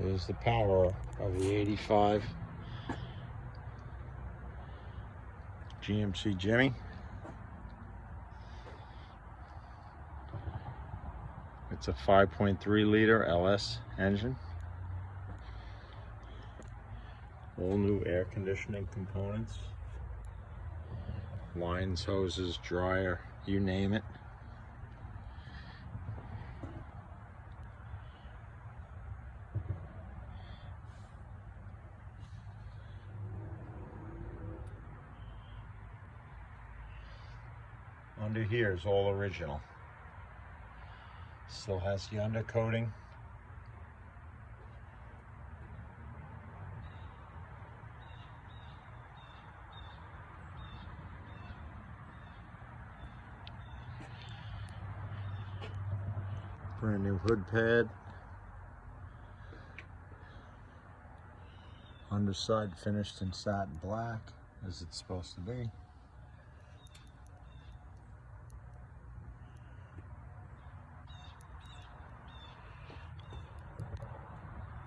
There's the power of the 85 GMC Jimmy. It's a 5.3 liter LS engine. All new air conditioning components. Lines, hoses, dryer, you name it. Under here is all original. Still has the undercoating. Brand new hood pad. Underside finished in satin black, as it's supposed to be.